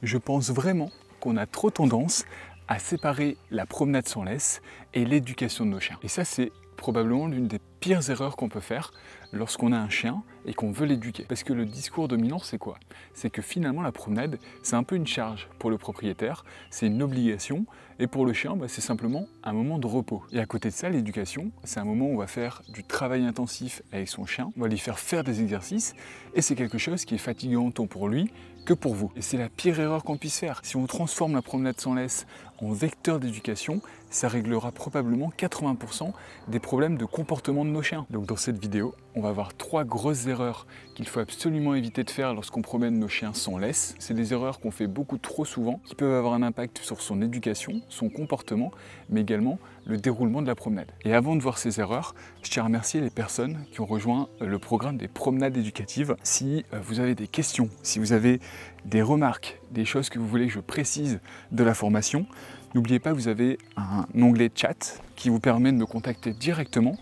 Je pense vraiment qu'on a trop tendance à séparer la promenade sans laisse et l'éducation de nos chiens. Et ça, c'est probablement l'une des pires erreurs qu'on peut faire lorsqu'on a un chien et qu'on veut l'éduquer. Parce que le discours dominant, c'est quoi? C'est que finalement, la promenade, c'est un peu une charge pour le propriétaire, c'est une obligation, et pour le chien, c'est simplement un moment de repos. Et à côté de ça, l'éducation, c'est un moment où on va faire du travail intensif avec son chien, on va lui faire des exercices, et c'est quelque chose qui est fatigant tant pour lui que pour vous. Et c'est la pire erreur qu'on puisse faire. Si on transforme la promenade sans laisse en vecteur d'éducation, ça réglera probablement 80% des problèmes de comportement de nos chiens. Donc dans cette vidéo, on va voir 3 grosses erreurs qu'il faut absolument éviter de faire lorsqu'on promène nos chiens sans laisse. C'est des erreurs qu'on fait beaucoup trop souvent, qui peuvent avoir un impact sur son éducation, son comportement, mais également le déroulement de la promenade. Et avant de voir ces erreurs, je tiens à remercier les personnes qui ont rejoint le programme des promenades éducatives. Si vous avez des questions, si vous avez des remarques, des choses que vous voulez que je précise de la formation, n'oubliez pas que vous avez un onglet chat qui vous permet de me contacter directement.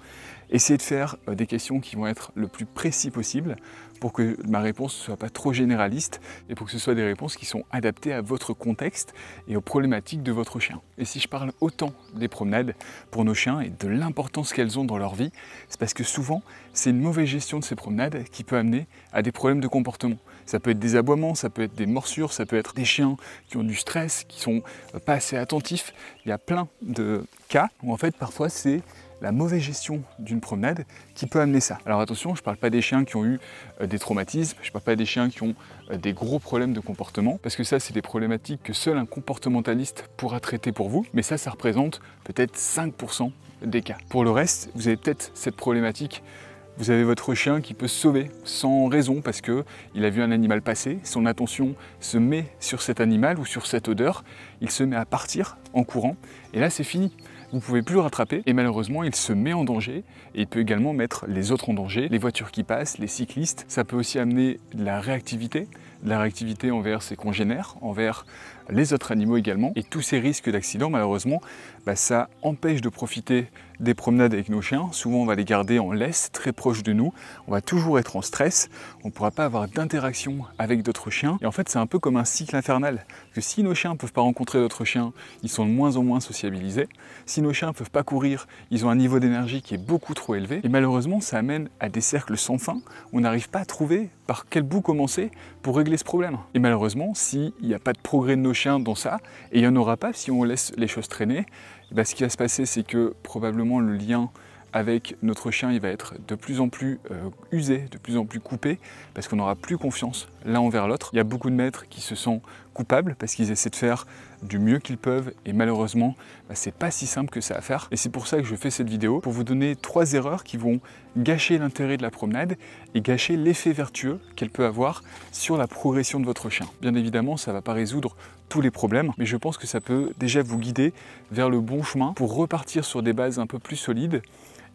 Essayez de faire des questions qui vont être le plus précis possible pour que ma réponse ne soit pas trop généraliste et pour que ce soit des réponses qui sont adaptées à votre contexte et aux problématiques de votre chien. Et si je parle autant des promenades pour nos chiens et de l'importance qu'elles ont dans leur vie, c'est parce que souvent, c'est une mauvaise gestion de ces promenades qui peut amener à des problèmes de comportement. Ça peut être des aboiements, ça peut être des morsures, ça peut être des chiens qui ont du stress, qui sont pas assez attentifs. Il y a plein de cas où en fait parfois c'est la mauvaise gestion d'une promenade qui peut amener ça. Alors attention, je ne parle pas des chiens qui ont eu des traumatismes, je ne parle pas des chiens qui ont des gros problèmes de comportement, parce que ça, c'est des problématiques que seul un comportementaliste pourra traiter pour vous, mais ça représente peut-être 5% des cas. Pour le reste, vous avez peut-être cette problématique. Vous avez votre chien qui peut se sauver sans raison parce qu'il a vu un animal passer, son attention se met sur cet animal ou sur cette odeur, il se met à partir en courant, et là c'est fini. Vous ne pouvez plus le rattraper et malheureusement il se met en danger et il peut également mettre les autres en danger, les voitures qui passent, les cyclistes. Ça peut aussi amener de la réactivité envers ses congénères, envers les autres animaux également. Et tous ces risques d'accident, malheureusement, ça empêche de profiter des promenades avec nos chiens. Souvent, on va les garder en laisse, très proches de nous. On va toujours être en stress. On ne pourra pas avoir d'interaction avec d'autres chiens. Et en fait, c'est un peu comme un cycle infernal. Parce que si nos chiens ne peuvent pas rencontrer d'autres chiens, ils sont de moins en moins sociabilisés. Si nos chiens ne peuvent pas courir, ils ont un niveau d'énergie qui est beaucoup trop élevé. Et malheureusement, ça amène à des cercles sans fin. On n'arrive pas à trouver par quel bout commencer pour régler ce problème. Et malheureusement, s'il n'y a pas de progrès de nos chiens dans ça, et il n'y en aura pas si on laisse les choses traîner, ce qui va se passer, c'est que probablement le lien avec notre chien, il va être de plus en plus usé, de plus en plus coupé, parce qu'on n'aura plus confiance l'un envers l'autre. Il y a beaucoup de maîtres qui se sentent coupables parce qu'ils essaient de faire du mieux qu'ils peuvent et malheureusement, c'est pas si simple que ça à faire. Et c'est pour ça que je fais cette vidéo, pour vous donner 3 erreurs qui vont gâcher l'intérêt de la promenade et gâcher l'effet vertueux qu'elle peut avoir sur la progression de votre chien. Bien évidemment, ça ne va pas résoudre tous les problèmes, mais je pense que ça peut déjà vous guider vers le bon chemin pour repartir sur des bases un peu plus solides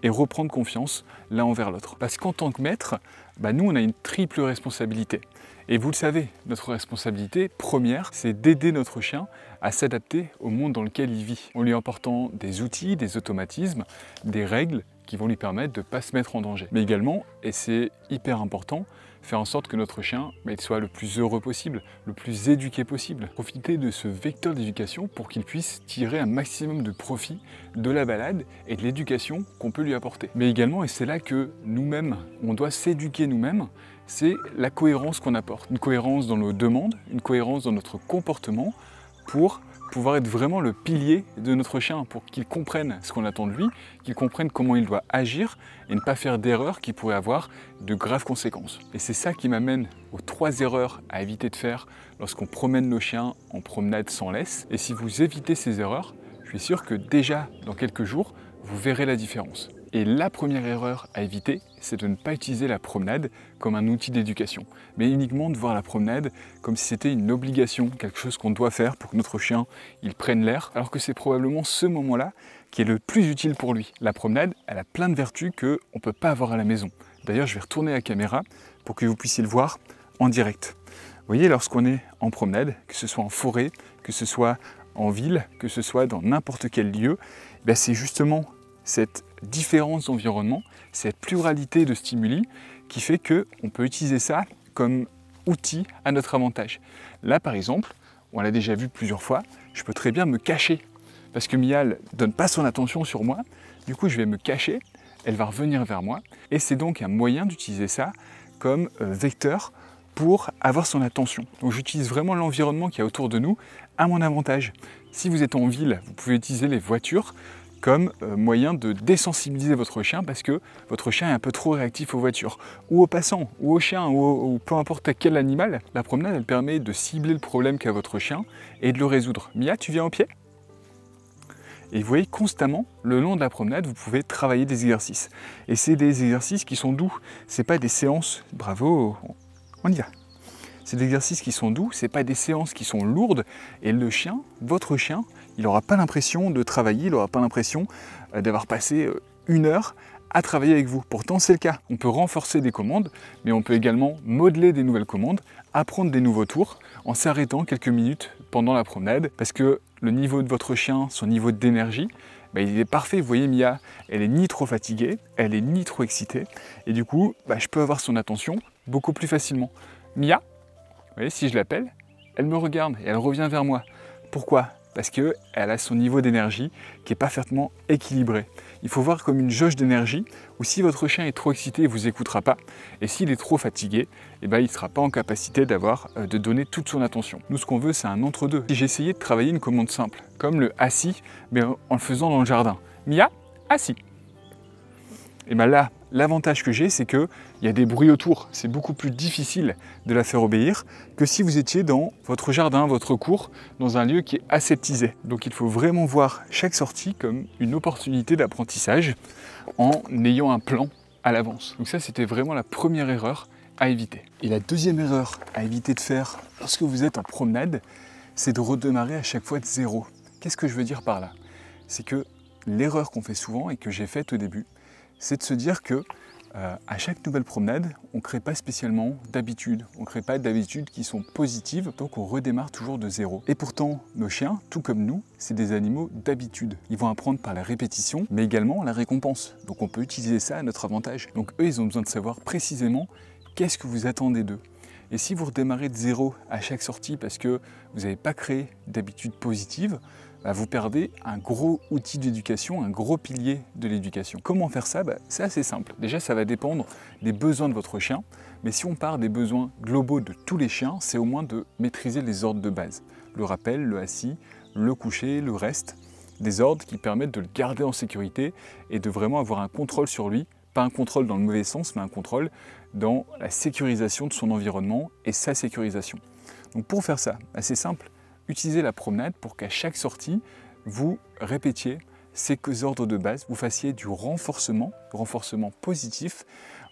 et reprendre confiance l'un envers l'autre. Parce qu'en tant que maître, nous on a une triple responsabilité. Et vous le savez, notre responsabilité première, c'est d'aider notre chien à s'adapter au monde dans lequel il vit, en lui apportant des outils, des automatismes, des règles qui vont lui permettre de ne pas se mettre en danger. Mais également, et c'est hyper important, faire en sorte que notre chien il soit le plus heureux possible, le plus éduqué possible. Profiter de ce vecteur d'éducation pour qu'il puisse tirer un maximum de profit de la balade et de l'éducation qu'on peut lui apporter. Mais également, et c'est là que nous-mêmes, on doit s'éduquer nous-mêmes, c'est la cohérence qu'on apporte. Une cohérence dans nos demandes, une cohérence dans notre comportement pour pouvoir être vraiment le pilier de notre chien, pour qu'il comprenne ce qu'on attend de lui, qu'il comprenne comment il doit agir et ne pas faire d'erreurs qui pourraient avoir de graves conséquences. Et c'est ça qui m'amène aux 3 erreurs à éviter de faire lorsqu'on promène nos chiens en promenade sans laisse. Et si vous évitez ces erreurs, je suis sûr que déjà dans quelques jours, vous verrez la différence. Et la première erreur à éviter, c'est de ne pas utiliser la promenade comme un outil d'éducation, mais uniquement de voir la promenade comme si c'était une obligation, quelque chose qu'on doit faire pour que notre chien il prenne l'air, alors que c'est probablement ce moment-là qui est le plus utile pour lui. La promenade, elle a plein de vertus qu'on ne peut pas avoir à la maison. D'ailleurs, je vais retourner la caméra pour que vous puissiez le voir en direct. Vous voyez, lorsqu'on est en promenade, que ce soit en forêt, que ce soit en ville, que ce soit dans n'importe quel lieu, c'est justement cette différence d'environnement, cette pluralité de stimuli qui fait qu'on peut utiliser ça comme outil à notre avantage. Là par exemple, on l'a déjà vu plusieurs fois, je peux très bien me cacher. Parce que Mia ne donne pas son attention sur moi, du coup je vais me cacher, elle va revenir vers moi, et c'est donc un moyen d'utiliser ça comme vecteur pour avoir son attention. Donc j'utilise vraiment l'environnement qui est autour de nous à mon avantage. Si vous êtes en ville, vous pouvez utiliser les voitures comme moyen de désensibiliser votre chien parce que votre chien est un peu trop réactif aux voitures, ou aux passants, ou aux chiens, ou peu importe à quel animal. La promenade, elle permet de cibler le problème qu'a votre chien et de le résoudre. Mia, tu viens au pied ? Et vous voyez constamment, le long de la promenade, vous pouvez travailler des exercices. Et c'est des exercices qui sont doux. C'est pas des séances, bravo, on y va. C'est des exercices qui sont doux, c'est pas des séances qui sont lourdes. Et le chien, votre chien, il n'aura pas l'impression de travailler, il n'aura pas l'impression d'avoir passé 1 heure à travailler avec vous. Pourtant, c'est le cas. On peut renforcer des commandes, mais on peut également modeler des nouvelles commandes, apprendre des nouveaux tours en s'arrêtant quelques minutes pendant la promenade, parce que le niveau de votre chien, son niveau d'énergie, il est parfait. Vous voyez, Mia, elle est ni trop fatiguée, elle est ni trop excitée, et du coup, je peux avoir son attention beaucoup plus facilement. Mia, vous voyez, si je l'appelle, elle me regarde et elle revient vers moi. Pourquoi ? Parce qu'elle a son niveau d'énergie qui est parfaitement équilibré. Il faut voir comme une jauge d'énergie où si votre chien est trop excité, il ne vous écoutera pas. Et s'il est trop fatigué, il ne sera pas en capacité de donner toute son attention. Nous, ce qu'on veut, c'est un entre-deux. J'ai essayé de travailler une commande simple, comme le assis, mais en le faisant dans le jardin. Mia, assis. Et là, l'avantage que j'ai, c'est qu'il y a des bruits autour. C'est beaucoup plus difficile de la faire obéir que si vous étiez dans votre jardin, votre cour, dans un lieu qui est aseptisé. Donc il faut vraiment voir chaque sortie comme une opportunité d'apprentissage en ayant un plan à l'avance. Donc ça, c'était vraiment la première erreur à éviter. Et la deuxième erreur à éviter de faire lorsque vous êtes en promenade, c'est de redémarrer à chaque fois de zéro. Qu'est-ce que je veux dire par là? C'est que l'erreur qu'on fait souvent et que j'ai faite au début, c'est de se dire que à chaque nouvelle promenade, on ne crée pas spécialement d'habitudes, on ne crée pas d'habitudes qui sont positives, donc on redémarre toujours de zéro. Et pourtant, nos chiens, tout comme nous, c'est des animaux d'habitude. Ils vont apprendre par la répétition, mais également la récompense. Donc on peut utiliser ça à notre avantage. Donc eux, ils ont besoin de savoir précisément qu'est-ce que vous attendez d'eux. Et si vous redémarrez de zéro à chaque sortie parce que vous n'avez pas créé d'habitudes positives, vous perdez un gros outil d'éducation, un gros pilier de l'éducation. Comment faire ça? C'est assez simple. Déjà, ça va dépendre des besoins de votre chien, mais si on part des besoins globaux de tous les chiens, c'est au moins de maîtriser les ordres de base. Le rappel, le assis, le coucher, le reste, des ordres qui permettent de le garder en sécurité et de vraiment avoir un contrôle sur lui, pas un contrôle dans le mauvais sens, mais un contrôle dans la sécurisation de son environnement et sa sécurisation. Donc pour faire ça, assez simple, utilisez la promenade pour qu'à chaque sortie, vous répétiez ces ordres de base, vous fassiez du renforcement positif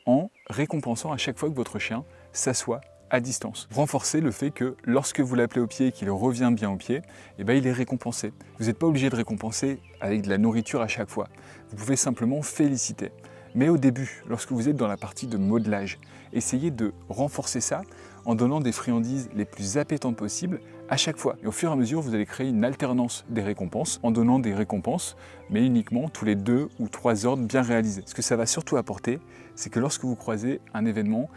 en récompensant à chaque fois que votre chien s'assoit à distance. Renforcez le fait que lorsque vous l'appelez au pied et qu'il revient bien au pied, il est récompensé. Vous n'êtes pas obligé de récompenser avec de la nourriture à chaque fois. Vous pouvez simplement féliciter. Mais au début, lorsque vous êtes dans la partie de modelage, essayez de renforcer ça en donnant des friandises les plus appétantes possibles à chaque fois. Et au fur et à mesure, vous allez créer une alternance des récompenses en donnant des récompenses, mais uniquement tous les 2 ou 3 ordres bien réalisés. Ce que ça va surtout apporter, c'est que lorsque vous croisez un événement,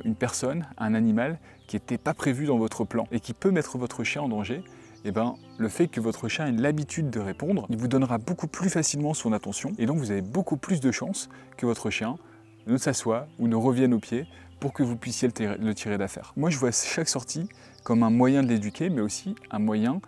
une personne, un animal qui n'était pas prévu dans votre plan et qui peut mettre votre chien en danger, le fait que votre chien ait l'habitude de répondre, il vous donnera beaucoup plus facilement son attention et donc vous avez beaucoup plus de chances que votre chien ne s'assoie ou ne revienne au pied pour que vous puissiez le tirer d'affaire. Moi, je vois chaque sortie comme un moyen de l'éduquer, mais aussi un moyen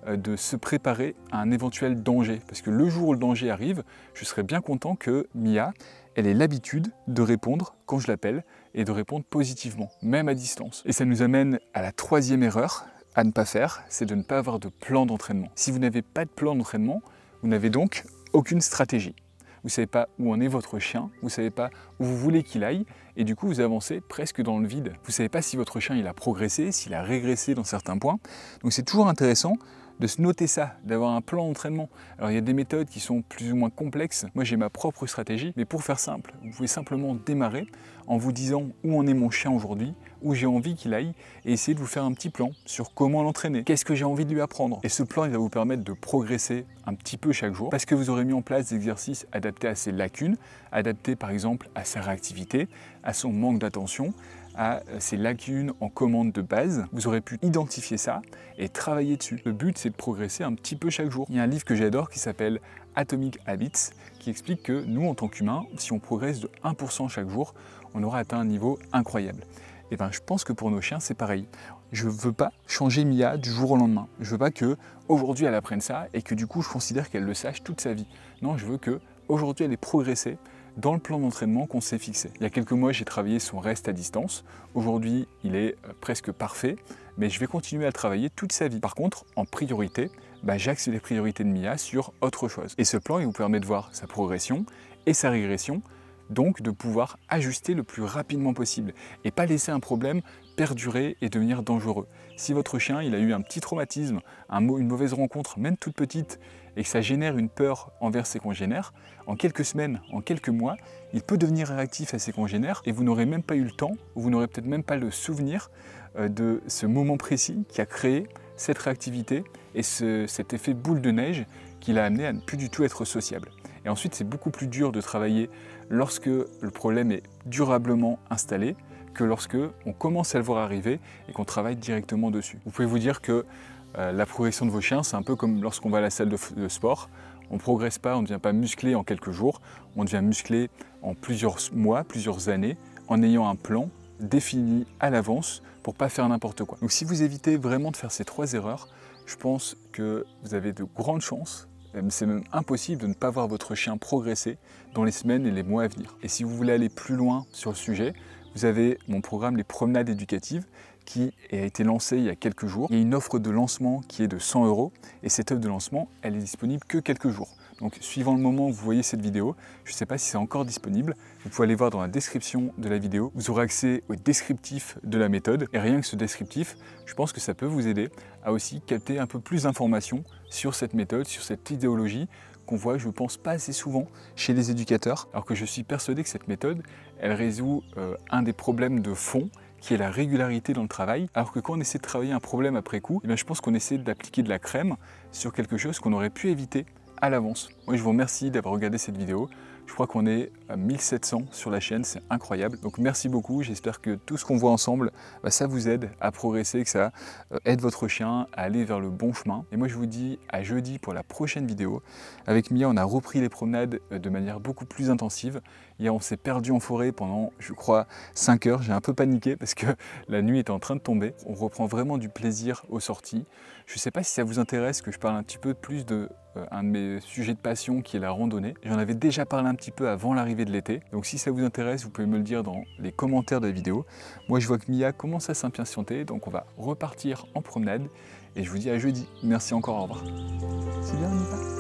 de se préparer à un éventuel danger. Parce que le jour où le danger arrive, je serais bien content que Mia, elle ait l'habitude de répondre quand je l'appelle et de répondre positivement, même à distance. Et ça nous amène à la 3e erreur à ne pas faire, c'est de ne pas avoir de plan d'entraînement. Si vous n'avez pas de plan d'entraînement, vous n'avez donc aucune stratégie. Vous ne savez pas où en est votre chien, vous ne savez pas où vous voulez qu'il aille, et du coup vous avancez presque dans le vide. Vous ne savez pas si votre chien il a progressé, s'il a régressé dans certains points. Donc c'est toujours intéressant de se noter ça, d'avoir un plan d'entraînement. Alors il y a des méthodes qui sont plus ou moins complexes. Moi j'ai ma propre stratégie, mais pour faire simple, vous pouvez simplement démarrer en vous disant où en est mon chien aujourd'hui, où j'ai envie qu'il aille, et essayer de vous faire un petit plan sur comment l'entraîner, qu'est-ce que j'ai envie de lui apprendre. Et ce plan il va vous permettre de progresser un petit peu chaque jour, parce que vous aurez mis en place des exercices adaptés à ses lacunes, adaptés par exemple à sa réactivité, à son manque d'attention, a ses lacunes en commande de base. Vous aurez pu identifier ça et travailler dessus. Le but, c'est de progresser un petit peu chaque jour. Il y a un livre que j'adore qui s'appelle Atomic Habits, qui explique que nous, en tant qu'humains, si on progresse de 1% chaque jour, on aura atteint un niveau incroyable. Et ben, je pense que pour nos chiens, c'est pareil. Je ne veux pas changer Mia du jour au lendemain. Je ne veux pas qu'aujourd'hui, elle apprenne ça et que du coup, je considère qu'elle le sache toute sa vie. Non, je veux qu'aujourd'hui, elle ait progressé dans le plan d'entraînement qu'on s'est fixé. Il y a quelques mois, j'ai travaillé son reste à distance. Aujourd'hui, il est presque parfait, mais je vais continuer à le travailler toute sa vie. Par contre, en priorité, j'axe les priorités de Mia sur autre chose. Et ce plan, il vous permet de voir sa progression et sa régression, donc de pouvoir ajuster le plus rapidement possible et pas laisser un problème perdurer et devenir dangereux. Si votre chien il a eu un petit traumatisme, une mauvaise rencontre, même toute petite, et que ça génère une peur envers ses congénères, en quelques semaines, en quelques mois, il peut devenir réactif à ses congénères et vous n'aurez même pas eu le temps, ou vous n'aurez peut-être même pas le souvenir de ce moment précis qui a créé cette réactivité et cet effet boule de neige qui l'a amené à ne plus du tout être sociable. Et ensuite, c'est beaucoup plus dur de travailler lorsque le problème est durablement installé que lorsque on commence à le voir arriver et qu'on travaille directement dessus. Vous pouvez vous dire que la progression de vos chiens, c'est un peu comme lorsqu'on va à la salle de sport. On ne progresse pas, on ne devient pas musclé en quelques jours, on devient musclé en plusieurs mois, plusieurs années, en ayant un plan défini à l'avance pour ne pas faire n'importe quoi. Donc si vous évitez vraiment de faire ces 3 erreurs, je pense que vous avez de grandes chances, c'est même impossible de ne pas voir votre chien progresser dans les semaines et les mois à venir. Et si vous voulez aller plus loin sur le sujet, vous avez mon programme Les Promenades Éducatives qui a été lancé il y a quelques jours. Il y a une offre de lancement qui est de 100 € et cette offre de lancement, elle est disponible que quelques jours. Donc suivant le moment où vous voyez cette vidéo, je ne sais pas si c'est encore disponible, vous pouvez aller voir dans la description de la vidéo. Vous aurez accès au descriptif de la méthode et rien que ce descriptif, je pense que ça peut vous aider à aussi capter un peu plus d'informations sur cette méthode, sur cette idéologie qu'on voit, je pense, pas assez souvent chez les éducateurs, alors que je suis persuadé que cette méthode, elle résout un des problèmes de fond, qui est la régularité dans le travail, alors que quand on essaie de travailler un problème après coup, je pense qu'on essaie d'appliquer de la crème sur quelque chose qu'on aurait pu éviter à l'avance. Moi, je vous remercie d'avoir regardé cette vidéo. Je crois qu'on est à 1700 sur la chaîne, c'est incroyable. Donc merci beaucoup, j'espère que tout ce qu'on voit ensemble, ça vous aide à progresser, que ça aide votre chien à aller vers le bon chemin. Et moi je vous dis à jeudi pour la prochaine vidéo. Avec Mia, on a repris les promenades de manière beaucoup plus intensive. Hier, on s'est perdu en forêt pendant, je crois, 5 heures. J'ai un peu paniqué parce que la nuit était en train de tomber. On reprend vraiment du plaisir aux sorties. Je ne sais pas si ça vous intéresse que je parle un petit peu plus de un de mes sujets de passion qui est la randonnée. J'en avais déjà parlé un petit peu avant l'arrivée de l'été. Donc si ça vous intéresse, vous pouvez me le dire dans les commentaires de la vidéo. Moi, je vois que Mia commence à s'impatienter, donc on va repartir en promenade. Et je vous dis à jeudi. Merci encore, au revoir. C'est bien, Mia ?